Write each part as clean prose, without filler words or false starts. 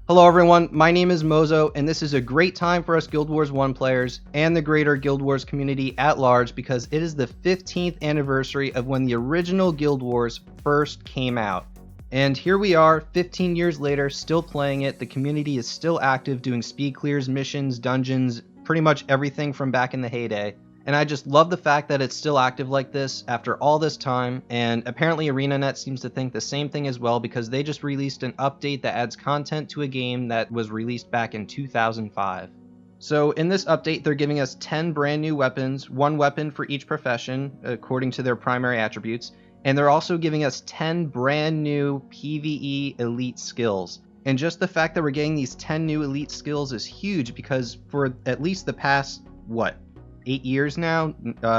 Hello everyone, my name is Mozo, and this is a great time for us Guild Wars 1 players and the greater Guild Wars community at large because it is the 15th anniversary of when the original Guild Wars first came out. And here we are, 15 years later, still playing it. The community is still active, doing speed clears, missions, dungeons, pretty much everything from back in the heyday. And I just love the fact that it's still active like this after all this time, and apparently ArenaNet seems to think the same thing as well because they just released an update that adds content to a game that was released back in 2005. So in this update, they're giving us 10 brand new weapons, one weapon for each profession according to their primary attributes, and they're also giving us 10 brand new Pve Elite Skills. And just the fact that we're getting these 10 new elite skills is huge because for at least the past, 8 years now,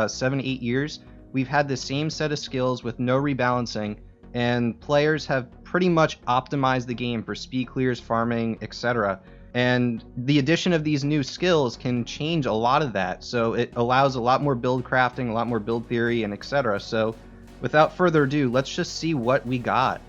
7 to 8 years, we've had the same set of skills with no rebalancing, and players have pretty much optimized the game for speed clears, farming, etc. And the addition of these new skills can change a lot of that, so it allows a lot more build crafting, a lot more build theory, and etc. So without further ado, let's just see what we got.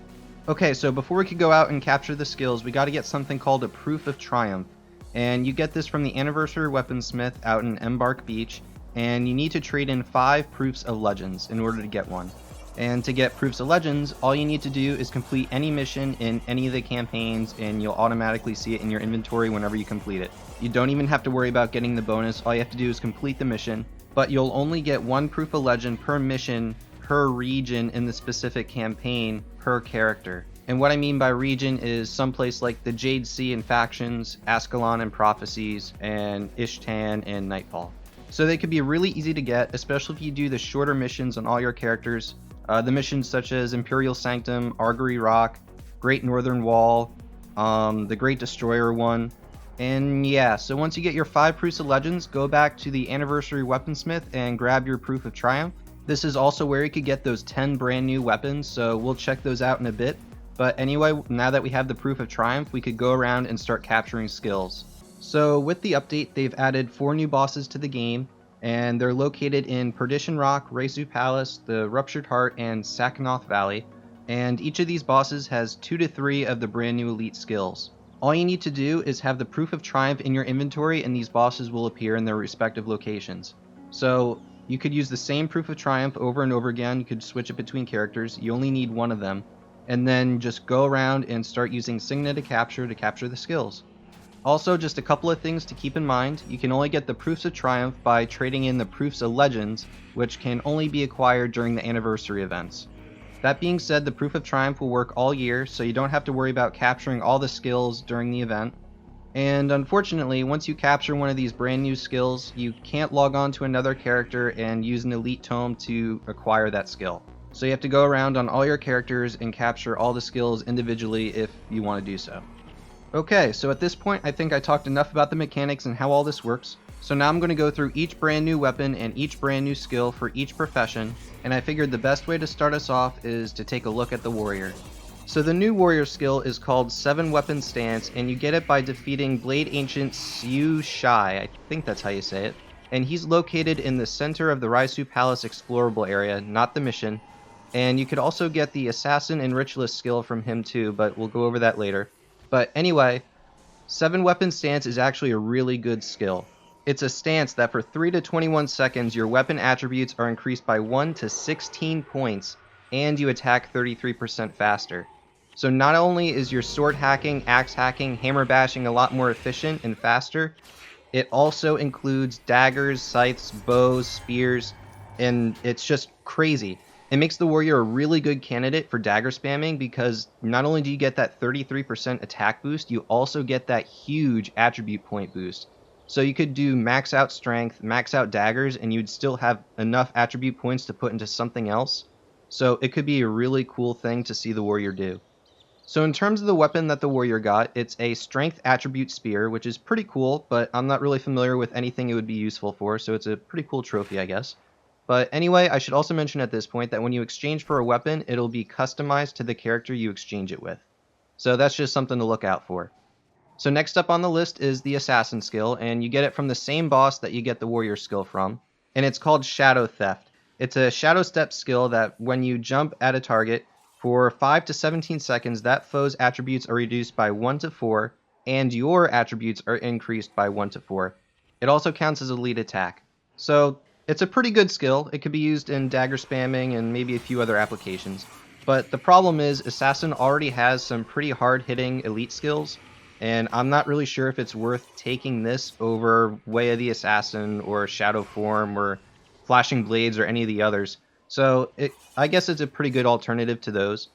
Okay, so before we could go out and capture the skills, we got to get something called a Proof of Triumph. And you get this from the Anniversary Weaponsmith out in Embark Beach, and you need to trade in 5 Proofs of Legends in order to get one. And to get Proofs of Legends, all you need to do is complete any mission in any of the campaigns, and you'll automatically see it in your inventory whenever you complete it. You don't even have to worry about getting the bonus, all you have to do is complete the mission, but you'll only get 1 Proof of Legend per mission, per region in the specific campaign, per character. And what I mean by region is someplace like the Jade Sea and Factions, Ascalon and Prophecies, and Ishtan and Nightfall. So they could be really easy to get, especially if you do the shorter missions on all your characters. The missions such as Imperial Sanctum, Argery Rock, Great Northern Wall, the Great Destroyer one. And yeah, so once you get your 5 Proofs of Legends, go back to the Anniversary Weaponsmith and grab your Proof of Triumph. This is also where you could get those 10 brand new weapons, so we'll check those out in a bit. But anyway, now that we have the Proof of Triumph, we could go around and start capturing skills. So with the update, they've added 4 new bosses to the game, and they're located in Perdition Rock, Resu Palace, the Ruptured Heart, and Sakanoth Valley. And each of these bosses has 2 to 3 of the brand new elite skills. All you need to do is have the Proof of Triumph in your inventory, and these bosses will appear in their respective locations. So you could use the same Proof of Triumph over and over again. You could switch it between characters. You only need one of them. And then just go around and start using Signet to capture the skills. Also, just a couple of things to keep in mind. You can only get the Proofs of Triumph by trading in the Proofs of Legends, which can only be acquired during the anniversary events. That being said, the Proof of Triumph will work all year, so you don't have to worry about capturing all the skills during the event. And unfortunately, once you capture one of these brand new skills, you can't log on to another character and use an elite tome to acquire that skill. So you have to go around on all your characters and capture all the skills individually if you want to do so. Okay, so at this point I think I talked enough about the mechanics and how all this works. So now I'm going to go through each brand new weapon and each brand new skill for each profession, and I figured the best way to start us off is to take a look at the warrior. So the new warrior skill is called 7 Weapon Stance, and you get it by defeating Blade Ancient Siu Shai, I think that's how you say it. And he's located in the center of the Raisu Palace explorable area, not the mission. And you could also get the Assassin and Ritualist skill from him too, but we'll go over that later. But anyway, 7 Weapon Stance is actually a really good skill. It's a stance that for 3 to 21 seconds your weapon attributes are increased by 1 to 16 points, and you attack 33% faster. So not only is your sword hacking, axe hacking, hammer bashing a lot more efficient and faster, it also includes daggers, scythes, bows, spears, and it's just crazy. It makes the warrior a really good candidate for dagger spamming because not only do you get that 33% attack boost, you also get that huge attribute point boost. So you could do max out strength, max out daggers, and you'd still have enough attribute points to put into something else. So it could be a really cool thing to see the warrior do. So in terms of the weapon that the warrior got, it's a strength attribute spear, which is pretty cool, but I'm not really familiar with anything it would be useful for, so it's a pretty cool trophy, I guess. But anyway, I should also mention at this point that when you exchange for a weapon, it'll be customized to the character you exchange it with. So that's just something to look out for. So next up on the list is the Assassin skill, and you get it from the same boss that you get the Warrior skill from, and it's called Shadow Theft. It's a Shadow Step skill that when you jump at a target, for 5 to 17 seconds, that foe's attributes are reduced by 1 to 4, and your attributes are increased by 1 to 4. It also counts as elite attack. So it's a pretty good skill. It could be used in dagger spamming and maybe a few other applications. But the problem is Assassin already has some pretty hard-hitting elite skills, and I'm not really sure if it's worth taking this over Way of the Assassin or Shadow Form or Flashing Blades or any of the others. So I guess it's a pretty good alternative to those.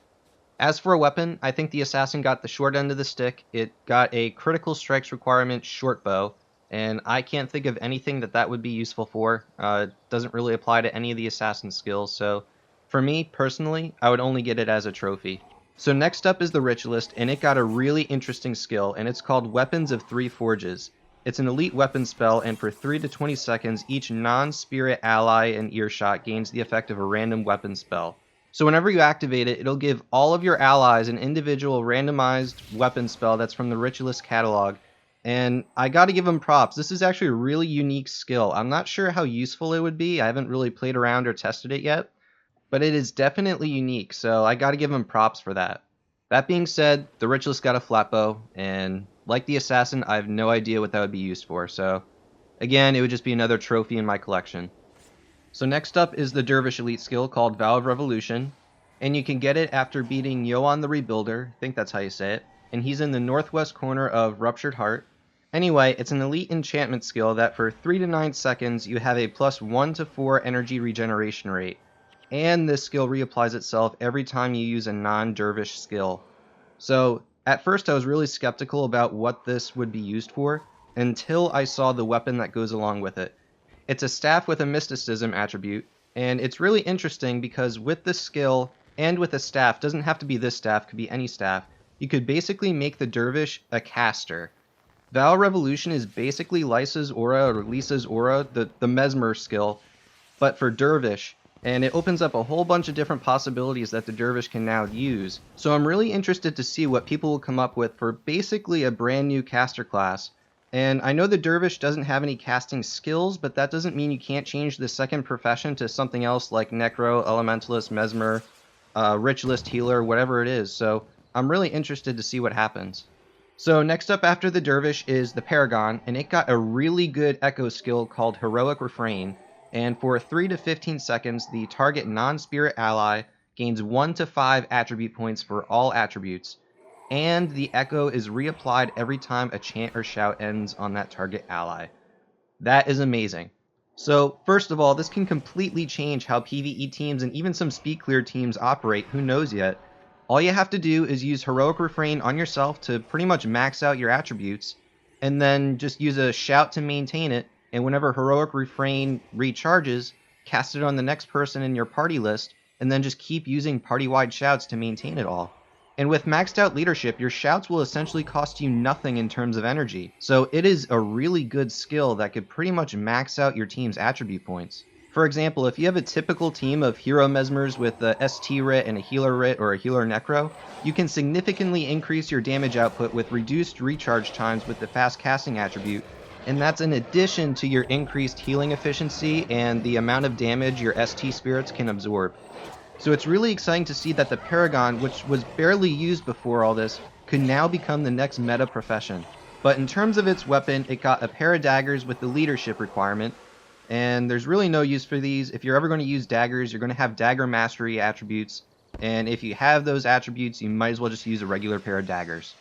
As for a weapon, I think the Assassin got the short end of the stick. It got a critical strikes requirement short bow, and I can't think of anything that would be useful for. It doesn't really apply to any of the Assassin skills, so for me, personally, I would only get it as a trophy. So next up is the Ritualist, and it got a really interesting skill, and it's called Weapons of Three Forges. It's an elite weapon spell, and for 3 to 20 seconds, each non-spirit ally in earshot gains the effect of a random weapon spell. So whenever you activate it, it'll give all of your allies an individual randomized weapon spell that's from the Ritualist catalog. And I gotta give them props. This is actually a really unique skill. I'm not sure how useful it would be. I haven't really played around or tested it yet. But it is definitely unique, so I gotta give him props for that. That being said, the Ritualist got a flat bow, and like the Assassin, I have no idea what that would be used for. So again, it would just be another trophy in my collection. So next up is the Dervish elite skill called Vow of Revolution, and you can get it after beating Yoan the Rebuilder, I think that's how you say it, and he's in the northwest corner of Ruptured Heart. Anyway, it's an elite enchantment skill that for 3 to 9 seconds you have a plus 1 to 4 energy regeneration rate, and this skill reapplies itself every time you use a non-Dervish skill. So at first I was really skeptical about what this would be used for, until I saw the weapon that goes along with it. It's a staff with a mysticism attribute, and it's really interesting because with this skill and with a staff, doesn't have to be this staff, could be any staff, you could basically make the Dervish a caster. Vow Revolution is basically Lysa's Aura or Lisa's Aura, the Mesmer skill, but for Dervish, and it opens up a whole bunch of different possibilities that the Dervish can now use. So I'm really interested to see what people will come up with for basically a brand new caster class. And I know the Dervish doesn't have any casting skills, but that doesn't mean you can't change the second profession to something else like Necro, Elementalist, Mesmer, Ritualist, Healer, whatever it is. So I'm really interested to see what happens. So next up after the Dervish is the Paragon, and it got a really good echo skill called Heroic Refrain. And for 3 to 15 seconds, the target non-spirit ally gains 1 to 5 attribute points for all attributes. And the echo is reapplied every time a chant or shout ends on that target ally. That is amazing. So first of all, this can completely change how PvE teams and even some speed clear teams operate, who knows yet. All you have to do is use Heroic Refrain on yourself to pretty much max out your attributes, and then just use a shout to maintain it, and whenever Heroic Refrain recharges, cast it on the next person in your party list, and then just keep using party-wide shouts to maintain it all. And with maxed out leadership, your shouts will essentially cost you nothing in terms of energy. So it is a really good skill that could pretty much max out your team's attribute points. For example, if you have a typical team of hero Mesmers with a ST Writ and a healer Writ or a healer Necro, you can significantly increase your damage output with reduced recharge times with the fast casting attribute, and that's in addition to your increased healing efficiency and the amount of damage your ST spirits can absorb. So it's really exciting to see that the Paragon, which was barely used before all this, could now become the next meta profession. But in terms of its weapon, it got a pair of daggers with the leadership requirement, and there's really no use for these. If you're ever going to use daggers, you're going to have dagger mastery attributes, and if you have those attributes, you might as well just use a regular pair of daggers.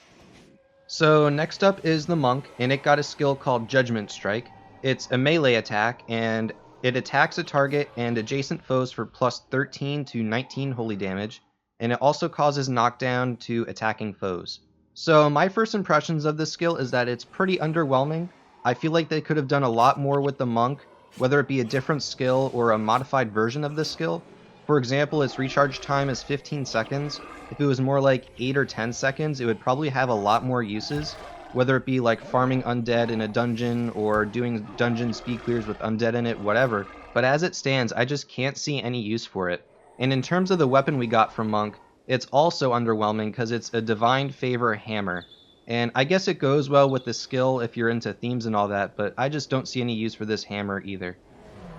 So next up is the Monk, and it got a skill called Judgment Strike. It's a melee attack, and it attacks a target and adjacent foes for plus 13 to 19 holy damage, and it also causes knockdown to attacking foes. So my first impressions of this skill is that it's pretty underwhelming. I feel like they could have done a lot more with the Monk, whether it be a different skill or a modified version of this skill. For example, its recharge time is 15 seconds. If it was more like 8 or 10 seconds, it would probably have a lot more uses, whether it be like farming undead in a dungeon or doing dungeon speed clears with undead in it, whatever. But as it stands, I just can't see any use for it. And in terms of the weapon we got from Monk, it's also underwhelming because it's a Divine Favor hammer. And I guess it goes well with the skill if you're into themes and all that, but I just don't see any use for this hammer either.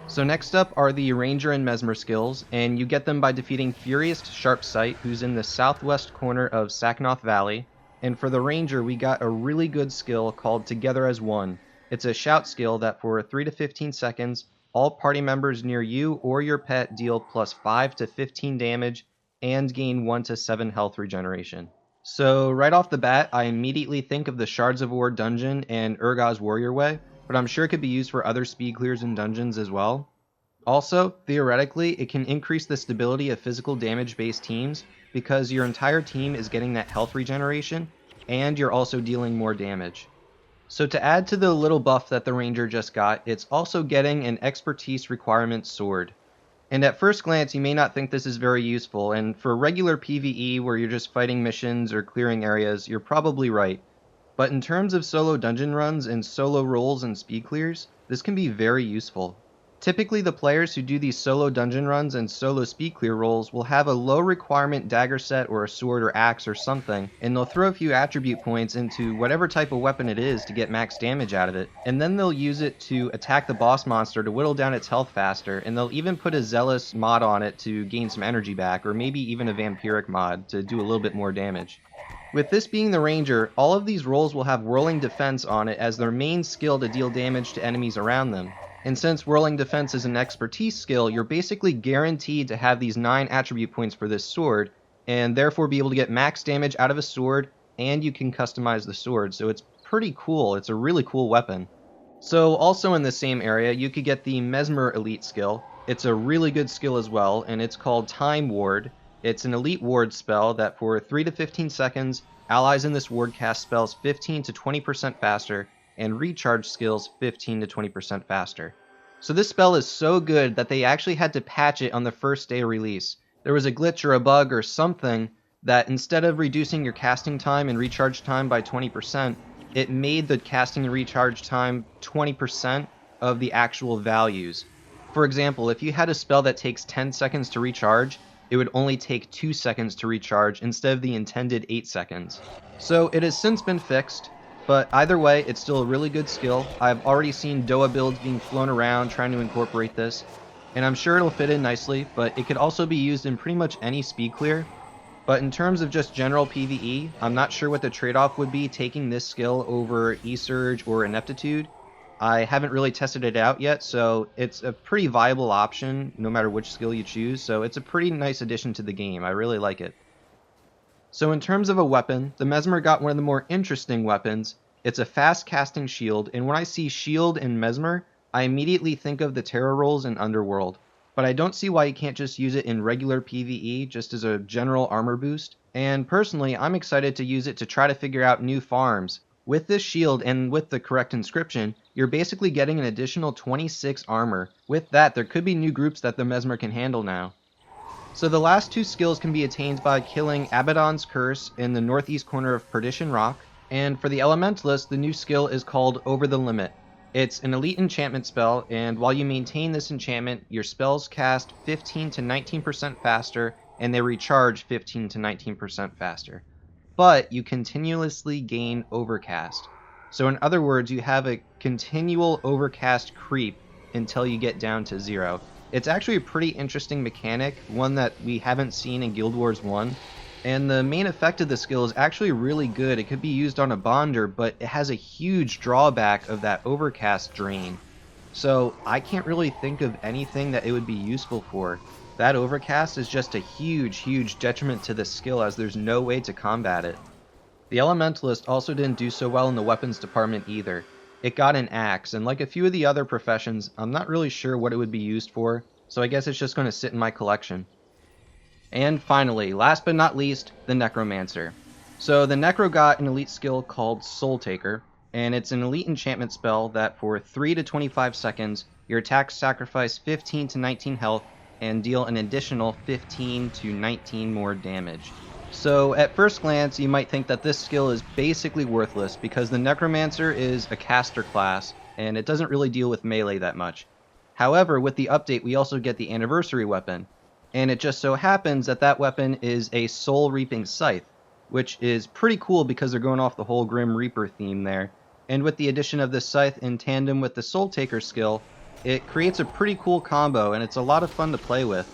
So next up are the Ranger and Mesmer skills, and you get them by defeating Furious Sharp Sight, who's in the southwest corner of Saknoth Valley. And for the Ranger, we got a really good skill called Together as One. It's a shout skill that for 3 to 15 seconds, all party members near you or your pet deal plus 5 to 15 damage and gain 1 to 7 health regeneration. So right off the bat, I immediately think of the Shards of War dungeon and Urgaz's Warrior Way, but I'm sure it could be used for other speed clears and dungeons as well. Also, theoretically, it can increase the stability of physical damage-based teams because your entire team is getting that health regeneration, and you're also dealing more damage. So to add to the little buff that the Ranger just got, it's also getting an expertise requirement sword. And at first glance, you may not think this is very useful, and for regular PvE where you're just fighting missions or clearing areas, you're probably right. But in terms of solo dungeon runs and solo rolls and speed clears, this can be very useful. Typically, the players who do these solo dungeon runs and solo speed clear rolls will have a low requirement dagger set or a sword or axe or something, and they'll throw a few attribute points into whatever type of weapon it is to get max damage out of it, and then they'll use it to attack the boss monster to whittle down its health faster, and they'll even put a zealous mod on it to gain some energy back, or maybe even a vampiric mod to do a little bit more damage. With this being the Ranger, all of these rolls will have Whirling Defense on it as their main skill to deal damage to enemies around them. And since Whirling Defense is an expertise skill, you're basically guaranteed to have these 9 attribute points for this sword, and therefore be able to get max damage out of a sword, and you can customize the sword, so it's pretty cool. It's a really cool weapon. So also in the same area, you could get the Mesmer Elite skill. It's a really good skill as well, and it's called Time Ward. It's an elite ward spell that for 3 to 15 seconds, allies in this ward cast spells 15 to 20% faster, and recharge skills 15 to 20% faster. So this spell is so good that they actually had to patch it on the first day of release. There was a glitch or a bug or something that instead of reducing your casting time and recharge time by 20%, it made the casting and recharge time 20% of the actual values. For example, if you had a spell that takes 10 seconds to recharge, it would only take 2 seconds to recharge instead of the intended 8 seconds. So it has since been fixed, but either way, it's still a really good skill. I've already seen Doa builds being flown around trying to incorporate this, and I'm sure it'll fit in nicely, but it could also be used in pretty much any speed clear. But in terms of just general PvE, I'm not sure what the trade-off would be taking this skill over E-Surge or Ineptitude. I haven't really tested it out yet, so it's a pretty viable option no matter which skill you choose, so it's a pretty nice addition to the game. I really like it. So in terms of a weapon, the Mesmer got one of the more interesting weapons. It's a fast casting shield, and when I see shield and Mesmer, I immediately think of the Terror rolls in Underworld. But I don't see why you can't just use it in regular PvE just as a general armor boost, and personally I'm excited to use it to try to figure out new farms. With this shield and with the correct inscription, you're basically getting an additional 26 armor. With that, there could be new groups that the Mesmer can handle now. So the last 2 skills can be attained by killing Abaddon's Curse in the northeast corner of Perdition Rock, and for the Elementalist, the new skill is called Over the Limit. It's an elite enchantment spell, and while you maintain this enchantment, your spells cast 15 to 19% faster, and they recharge 15 to 19% faster. But you continuously gain Overcast. So in other words, you have a continual Overcast creep until you get down to 0. It's actually a pretty interesting mechanic, one that we haven't seen in Guild Wars 1. And the main effect of the skill is actually really good. It could be used on a bonder, but it has a huge drawback of that overcast drain. So I can't really think of anything that it would be useful for. That overcast is just a huge detriment to the skill as there's no way to combat it. The Elementalist also didn't do so well in the weapons department either. It got an axe, and like a few of the other professions, I'm not really sure what it would be used for, so I guess it's just going to sit in my collection. And finally, last but not least, the Necromancer. So the Necro got an elite skill called Soul Taker, and it's an elite enchantment spell that for 3 to 25 seconds, your attacks sacrifice 15 to 19 health and deal an additional 15 to 19 more damage. So at first glance, you might think that this skill is basically worthless because the Necromancer is a caster class, and it doesn't really deal with melee that much. However, with the update, we also get the Anniversary weapon, and it just so happens that that weapon is a Soul Reaping Scythe, which is pretty cool because they're going off the whole Grim Reaper theme there. And with the addition of this scythe in tandem with the Soul Taker skill, it creates a pretty cool combo, and it's a lot of fun to play with.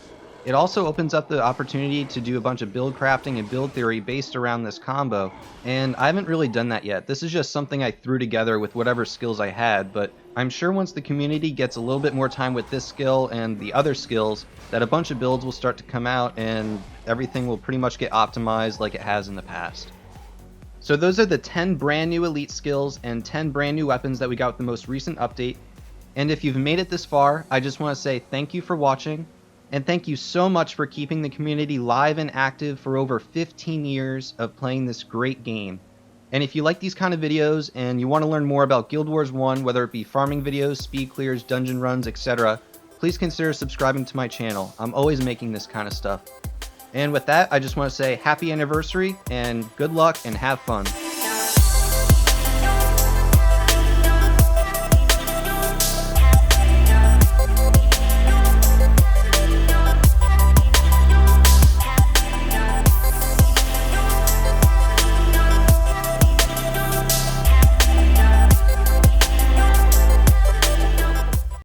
It also opens up the opportunity to do a bunch of build crafting and build theory based around this combo, and I haven't really done that yet. This is just something I threw together with whatever skills I had, but I'm sure once the community gets a little bit more time with this skill and the other skills, that a bunch of builds will start to come out and everything will pretty much get optimized like it has in the past. So those are the 10 brand new elite skills and 10 brand new weapons that we got with the most recent update. And if you've made it this far, I just want to say thank you for watching. And thank you so much for keeping the community live and active for over 15 years of playing this great game. And if you like these kind of videos and you want to learn more about Guild Wars 1, whether it be farming videos, speed clears, dungeon runs, etc., please consider subscribing to my channel. I'm always making this kind of stuff. And with that, I just want to say happy anniversary and good luck and have fun.